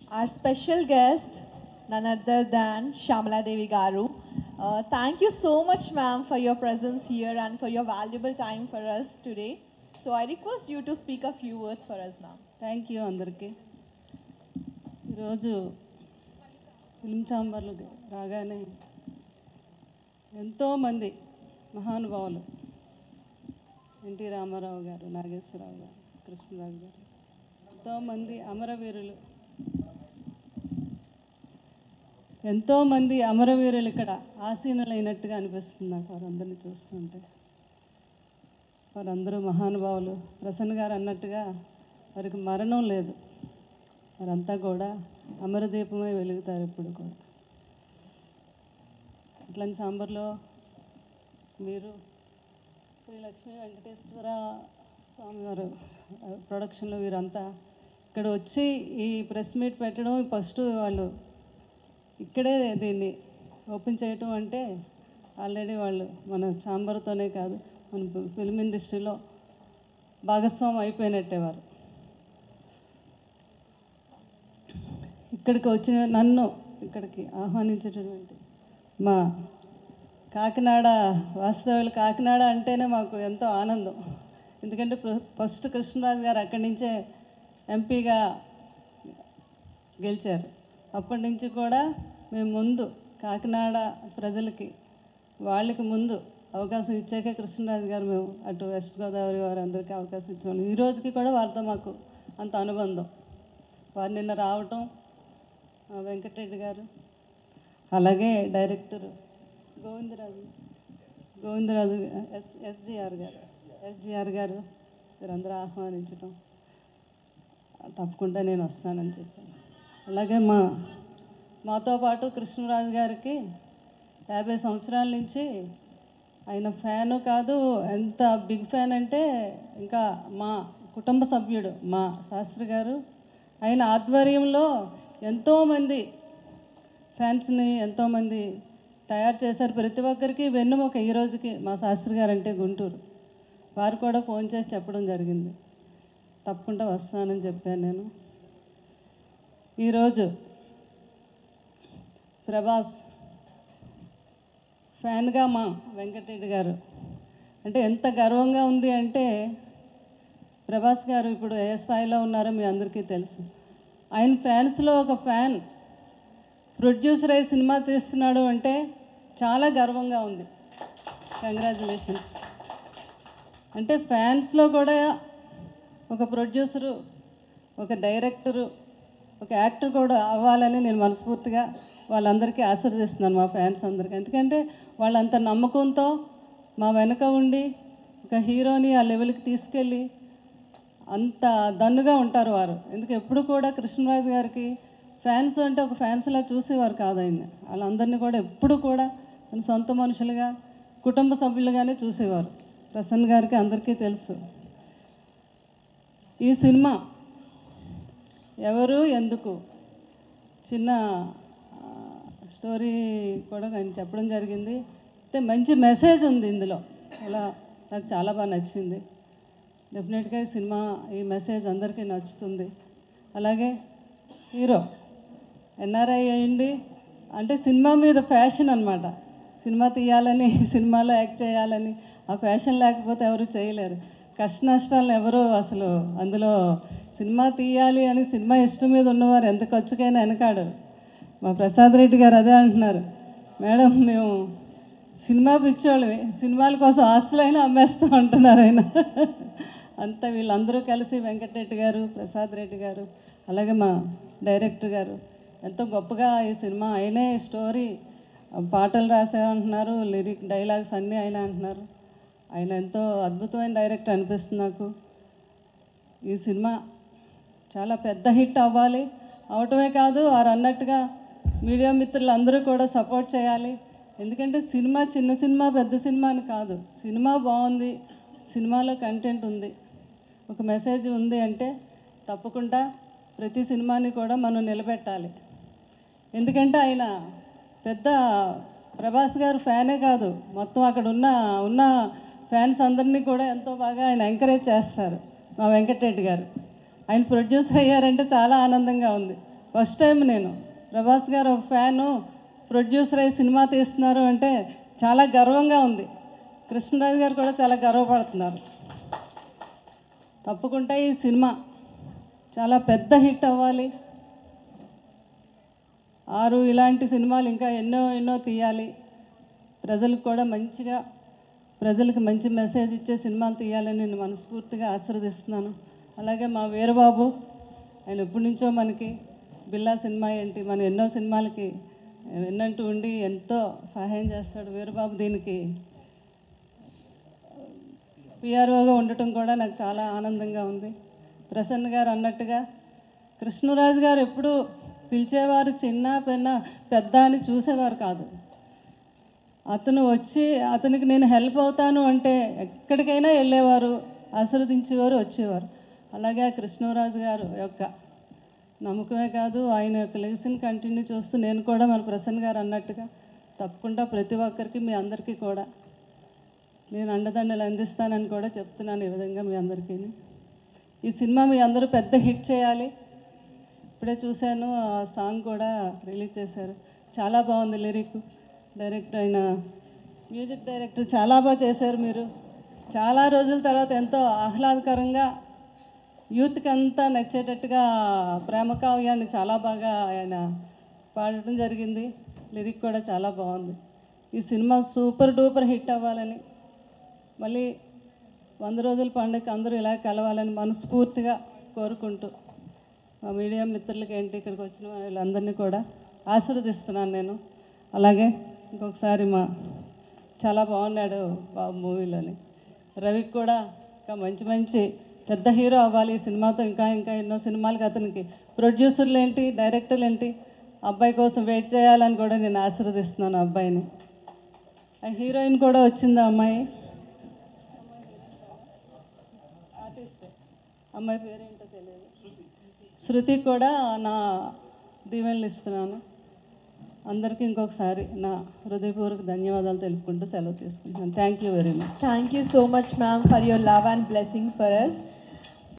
Our special guest, none other than Shamala Devi Garu. Thank you so much, ma'am, for your presence here and for your valuable time for us today. So I request you to speak a few words for us, ma'am. Thank you అందరికీ. ఈరోజు film ఛాంబర్లు రాగానే ఎంతోమంది మహానుభావులు, NT Ramarao గారు, నాగేశ్వరరావు గారు, కృష్ణరాజు గారు, ఎంతోమంది అమరవీరులు ఇక్కడ ఆసీనులైనట్టుగా అనిపిస్తుంది నాకు వారందరినీ చూస్తుంటే. వారందరూ మహానుభావులు. ప్రసన్న గారు అన్నట్టుగా వారికి మరణం లేదు, వారంతా కూడా అమరదీపమై వెలుగుతారు ఇప్పుడు కూడా. ఇట్లాంటి ఛాంబర్లో మీరు శ్రీ లక్ష్మీ వెంకటేశ్వర స్వామి వారు ప్రొడక్షన్లో వీరంతా ఇక్కడ వచ్చి ఈ ప్రెస్ మీట్ పెట్టడం, ఫస్ట్ వాళ్ళు ఇక్కడే దీన్ని ఓపెన్ చేయటం అంటే ఆల్రెడీ వాళ్ళు మన ఛాంబర్తోనే కాదు మన ఫిల్మ్ ఇండస్ట్రీలో భాగస్వామి అయిపోయినట్టే. వారు ఇక్కడికి వచ్చిన నన్ను ఇక్కడికి ఆహ్వానించేటటువంటి మా కాకినాడ వాస్తవ్యులు, కాకినాడ అంటేనే మాకు ఎంతో ఆనందం. ఎందుకంటే ఫస్ట్ కృష్ణరాజు గారు అక్కడి నుంచే ఎంపీగా గెలిచారు. అప్పటి నుంచి కూడా మేము ముందు కాకినాడ ప్రజలకి వాళ్ళకి ముందు అవకాశం ఇచ్చాకే కృష్ణరాజు గారు మేము అటు వెస్ట్ గోదావరి వారు అందరికీ అవకాశం ఇచ్చాము. ఈ రోజుకి కూడా వారితో మాకు అంత అనుబంధం. వారు నిన్న రావటం, వెంకటరెడ్డి గారు, అలాగే డైరెక్టర్ గోవిందరాజు ఎస్జిఆర్ గారు వీరందరూ ఆహ్వానించడం, తప్పకుండా నేను వస్తానని చెప్పాను. అలాగే మాతో పాటు కృష్ణరాజు గారికి 50 సంవత్సరాల నుంచి ఆయన ఫ్యాను కాదు, ఎంత బిగ్ ఫ్యాన్ అంటే ఇంకా మా కుటుంబ సభ్యుడు మా శాస్త్రి గారు. ఆయన ఆధ్వర్యంలో ఎంతోమంది ఫ్యాన్స్ని ఎంతోమంది తయారు చేశారు. ప్రతి ఒక్కరికి వెన్నుముక ఈ రోజుకి మా శాస్త్రి గారు అంటే గుంటూరు. వారు కూడా ఫోన్ చేసి చెప్పడం జరిగింది, తప్పకుండా వస్తానని చెప్పాను నేను. ఈరోజు ప్రభాస్ ఫ్యాన్గా మా వెంకటరెడ్డి గారు అంటే ఎంత గర్వంగా ఉంది అంటే, ప్రభాస్ గారు ఇప్పుడు ఏ స్థాయిలో ఉన్నారో మీ అందరికీ తెలుసు. ఆయన ఫ్యాన్స్లో ఒక ఫ్యాన్ ప్రొడ్యూసర్ అయ్యి సినిమా తీస్తున్నాడు అంటే చాలా గర్వంగా ఉంది. కంగ్రాచులేషన్స్. అంటే ఫ్యాన్స్లో కూడా ఒక ప్రొడ్యూసరు, ఒక డైరెక్టరు, ఒక యాక్టర్ కూడా అవ్వాలని నేను మనస్ఫూర్తిగా వాళ్ళందరికీ ఆశీర్వదిస్తున్నాను, మా ఫ్యాన్స్ అందరికీ. ఎందుకంటే వాళ్ళంత నమ్మకంతో మా వెనక ఉండి ఒక హీరోని ఆ లెవెల్కి తీసుకెళ్ళి అంత దన్నుగా ఉంటారు వారు. ఎందుకు ఎప్పుడు కూడా కృష్ణరాజు గారికి ఫ్యాన్స్ అంటే ఒక ఫ్యాన్స్లా చూసేవారు కాదు ఆయన. వాళ్ళందరినీ కూడా ఎప్పుడు కూడా తన సొంత మనుషులుగా, కుటుంబ సభ్యులుగానే చూసేవారు. ప్రసన్న గారికి అందరికీ తెలుసు. ఈ సినిమా ఎవరు ఎందుకు చిన్న స్టోరీ కూడా ఆయన చెప్పడం జరిగింది. అయితే మంచి మెసేజ్ ఉంది ఇందులో, నాకు చాలా బాగా నచ్చింది. డెఫినెట్గా ఈ సినిమా ఈ మెసేజ్ అందరికీ నచ్చుతుంది. అలాగే హీరో ఎన్ఆర్ఐ అయ్యండి అంటే సినిమా మీద ఫ్యాషన్ అనమాట. సినిమా తీయాలని, సినిమాలో యాక్ట్ చేయాలని ఆ ఫ్యాషన్ లేకపోతే ఎవరు చేయలేరు. కష్ట నష్టాలను ఎవరు అసలు అందులో సినిమా తీయాలి అని సినిమా ఇష్టం మీద ఉన్నవారు ఎంత ఖర్చుకైనా వెనకాడరు. మా ప్రసాద్ రెడ్డి గారు అదే అంటున్నారు, మేడం మేము సినిమా పిచ్చోళ్ళవి, సినిమాల కోసం ఆస్తులైనా అమ్మేస్తూ ఉంటున్నారు ఆయన. అంతా వీళ్ళందరూ కలిసి వెంకటరెడ్డి గారు, ప్రసాద్ రెడ్డి గారు, అలాగే మా డైరెక్టర్ గారు ఎంతో గొప్పగా ఈ సినిమా ఆయనే స్టోరీ పాటలు రాశారంటున్నారు, లిరిక్ డైలాగ్స్ అన్నీ ఆయన అంటున్నారు. ఆయన ఎంతో అద్భుతమైన డైరెక్టర్ అనిపిస్తుంది నాకు. ఈ సినిమా చాలా పెద్ద హిట్ అవ్వాలి, అవటమే కాదు వారు అన్నట్టుగా మీడియా మిత్రులు అందరూ కూడా సపోర్ట్ చేయాలి. ఎందుకంటే సినిమా చిన్న సినిమా పెద్ద సినిమా అని కాదు, సినిమా బాగుంది, సినిమాలో కంటెంట్ ఉంది, ఒక మెసేజ్ ఉంది అంటే తప్పకుండా ప్రతి సినిమాని కూడా మనం నిలబెట్టాలి. ఎందుకంటే ఆయన పెద్ద ప్రభాస్ గారు ఫ్యానే కాదు, మొత్తం అక్కడ ఉన్న ఫ్యాన్స్ అందరినీ కూడా ఎంతో బాగా ఆయన ఎంకరేజ్ చేస్తారు. మా వెంకటరెడ్డి గారు ఆయన ప్రొడ్యూసర్ అయ్యారంటే చాలా ఆనందంగా ఉంది. ఫస్ట్ టైం నేను ప్రభాస్ గారు ఒక ఫ్యాను ప్రొడ్యూసర్ అయ్యి సినిమా తీస్తున్నారు అంటే చాలా గర్వంగా ఉంది. కృష్ణరాజు గారు కూడా చాలా గర్వపడుతున్నారు. తప్పకుండా ఈ సినిమా చాలా పెద్ద హిట్ అవ్వాలి. 6 ఇలాంటి సినిమాలు ఇంకా ఎన్నో ఎన్నో తీయాలి. ప్రజలకు కూడా మంచిగా, ప్రజలకు మంచి మెసేజ్ ఇచ్చే సినిమాలు తీయాలని నేను మనస్ఫూర్తిగా ఆశీర్వదిస్తున్నాను. అలాగే మా వీరబాబు, ఆయన ఎప్పటి నుంచో మనకి బిల్లా సినిమా ఏంటి, మన ఎన్నో సినిమాలకి విన్నట్టు ఉండి ఎంతో సహాయం చేస్తాడు. వీరబాబు దీనికి పిఆర్ఓగా ఉండటం కూడా నాకు చాలా ఆనందంగా ఉంది. ప్రసన్న గారు అన్నట్టుగా కృష్ణరాజు గారు ఎప్పుడు పిలిచేవారు చిన్న పెన్న పెద్ద అని చూసేవారు కాదు. అతను వచ్చి అతనికి నేను హెల్ప్ అవుతాను అంటే ఎక్కడికైనా వెళ్ళేవారు, ఆశీర్వదించేవారు, వచ్చేవారు. అలాగే కృష్ణరాజు గారు యొక్క నమ్మకమే కాదు, ఆయన యొక్క లెగసీని కంటిన్యూ చేస్తూ నేను కూడా మన ప్రసన్న గారు అన్నట్టుగా తప్పకుండా ప్రతి ఒక్కరికి మీ అందరికీ కూడా నేను అండదండలు అందిస్తానని కూడా చెప్తున్నాను. ఈ విధంగా మీ అందరికీ ఈ సినిమా మీ అందరూ పెద్ద హిట్ చేయాలి. ఇప్పుడే చూశాను, ఆ సాంగ్ కూడా రిలీజ్ చేశారు, చాలా బాగుంది. లిరిక్ డైరెక్టర్ అయిన మ్యూజిక్ డైరెక్టర్ చాలా బాగా చేశారు. మీరు చాలా రోజుల తర్వాత ఎంతో ఆహ్లాదకరంగా యూత్కి అంతా నచ్చేటట్టుగా ప్రేమ కావ్యాన్ని చాలా బాగా ఆయన పాడటం జరిగింది. లిరిక్ కూడా చాలా బాగుంది. ఈ సినిమా సూపర్ డూపర్ హిట్ అవ్వాలని, మళ్ళీ 100 రోజుల పండుగకి అందరూ ఇలా కలవాలని మనస్ఫూర్తిగా కోరుకుంటూ మా మీడియా మిత్రులకి ఏంటి ఇక్కడికి వచ్చిన వీళ్ళందరినీ కూడా ఆశీర్వదిస్తున్నాను నేను. అలాగే ఇంకొకసారి చాలా బాగున్నాడు బాబు మూవీలోని. రవికి కూడా ఇంకా మంచి మంచి పెద్ద హీరో అవ్వాలి ఈ సినిమాతో. ఇంకా ఇంకా ఎన్నో సినిమాలకి అతనికి ప్రొడ్యూసర్లు ఏంటి, డైరెక్టర్లు ఏంటి, అబ్బాయి కోసం వెయిట్ చేయాలని కూడా నేను ఆశీర్వదిస్తున్నాను అబ్బాయిని. ఆ హీరోయిన్ కూడా వచ్చింది అమ్మాయి, అమ్మాయి పేరేంటో తెలియదు, శృతి కూడా నా దీవెనలు ఇస్తున్నాను. అందరికీ ఇంకొకసారి నా హృదయపూర్వక ధన్యవాదాలు తెలుపుకుంటూ సెలవు తీసుకుంటున్నాను. Thank you very much. Thank you so much, ma'am, for your love and blessings for us.